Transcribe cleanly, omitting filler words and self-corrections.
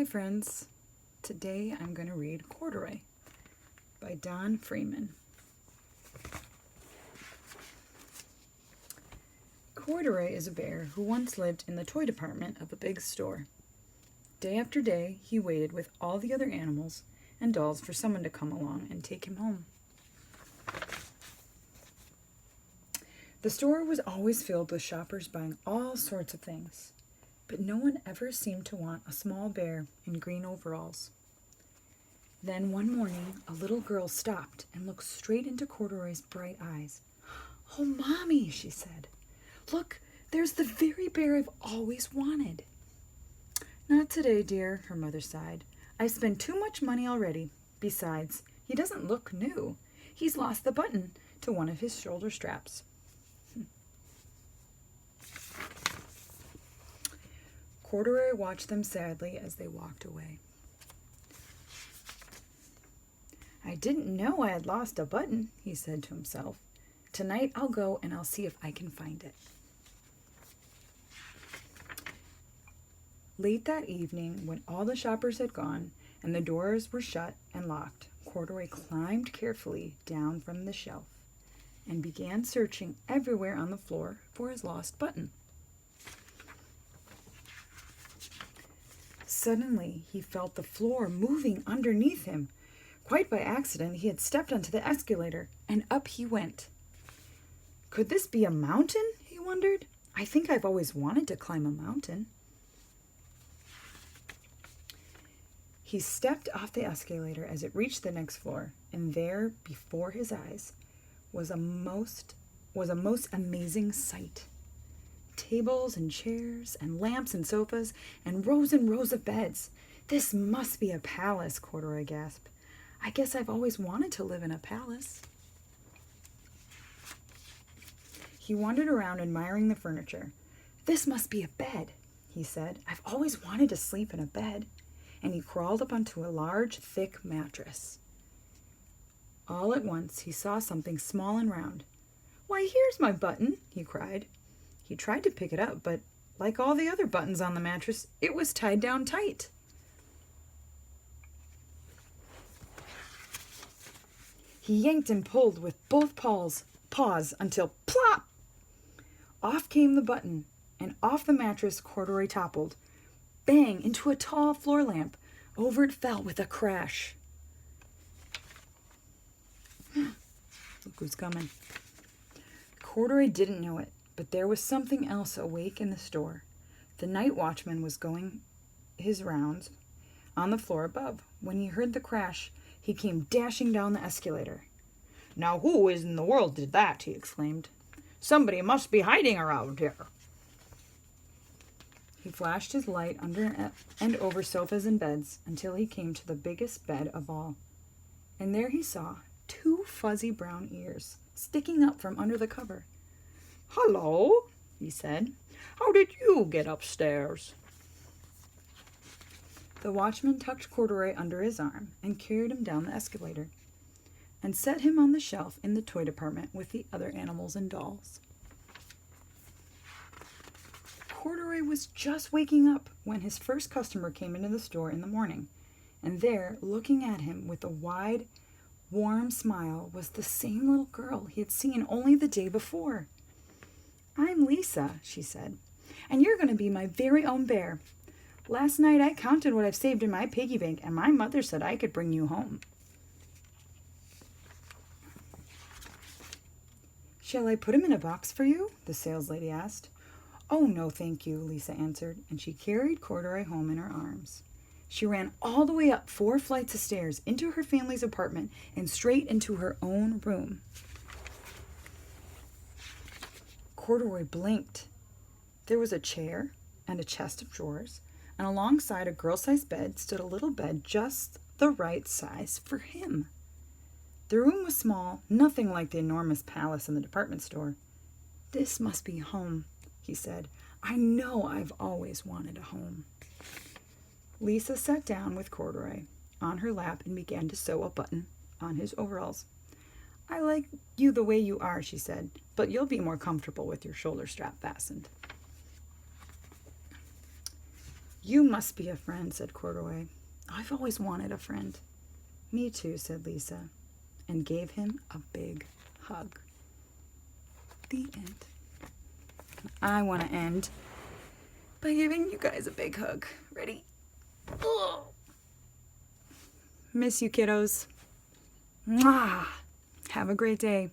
Hi friends, today I'm going to read Corduroy by Freeman. Corduroy is a bear who once lived in the toy department of a big store. Day after day, he waited with all the other animals and dolls for someone to come along and take him home. The store was always filled with shoppers buying all sorts of things, but no one ever seemed to want a small bear in green overalls. Then one morning, a little girl stopped and looked straight into Corduroy's bright eyes. "Oh, Mommy," she said, "look, there's the very bear I've always wanted." "Not today, dear," her mother sighed. "I've spent too much money already. Besides, he doesn't look new. He's lost the button to one of his shoulder straps." Corduroy watched them sadly as they walked away. "I didn't know I had lost a button," he said to himself. "Tonight I'll go and I'll see if I can find it." Late that evening, when all the shoppers had gone and the doors were shut and locked, Corduroy climbed carefully down from the shelf and began searching everywhere on the floor for his lost button. Suddenly, he felt the floor moving underneath him. Quite by accident, he had stepped onto the escalator, and up he went. Could this be a mountain? He wondered. I think I've always wanted to climb a mountain. He stepped off the escalator as it reached the next floor, and there, before his eyes, was a most amazing sight. Tables and chairs and lamps and sofas and rows of beds. "This must be a palace," Corduroy gasped. "I guess I've always wanted to live in a palace." He wandered around admiring the furniture. "This must be a bed," he said. "I've always wanted to sleep in a bed." And he crawled up onto a large, thick mattress. All at once he saw something small and round. "Why, here's my button," he cried. He tried to pick it up, but like all the other buttons on the mattress, it was tied down tight. He yanked and pulled with both paws until plop! Off came the button, and off the mattress Corduroy toppled. Bang! Into a tall floor lamp. Over it fell with a crash. Look who's coming. Corduroy didn't know it, but there was something else awake in the store. The night watchman was going his rounds on the floor above. When he heard the crash, he came dashing down the escalator. "Now who in the world did that?" he exclaimed. "Somebody must be hiding around here." He flashed his light under and over sofas and beds until he came to the biggest bed of all. And there he saw 2 fuzzy brown ears sticking up from under the cover. "Hello," he said. "How did you get upstairs?" The watchman tucked Corduroy under his arm and carried him down the escalator and set him on the shelf in the toy department with the other animals and dolls. Corduroy was just waking up when his first customer came into the store in the morning, and there, looking at him with a wide, warm smile, was the same little girl he had seen only the day before. "I'm Lisa," she said, "and you're going to be my very own bear. Last night I counted what I've saved in my piggy bank, and my mother said I could bring you home." "Shall I put him in a box for you?" the saleslady asked. "Oh, no, thank you," Lisa answered, and she carried Corduroy home in her arms. She ran all the way up 4 flights of stairs into her family's apartment and straight into her own room. Corduroy blinked. There was a chair and a chest of drawers, and alongside a girl-sized bed stood a little bed just the right size for him. The room was small, nothing like the enormous palace in the department store. "This must be home," he said. "I know I've always wanted a home." Lisa sat down with Corduroy on her lap and began to sew a button on his overalls. "I like you the way you are," she said, "but you'll be more comfortable with your shoulder strap fastened." You must be a friend, said Corduroy. I've always wanted a friend. Me too, said Lisa, and gave him a big hug. The end. I want to end by giving you guys a big hug. Ready? Ugh. Miss you, kiddos. Mwah. Have a great day.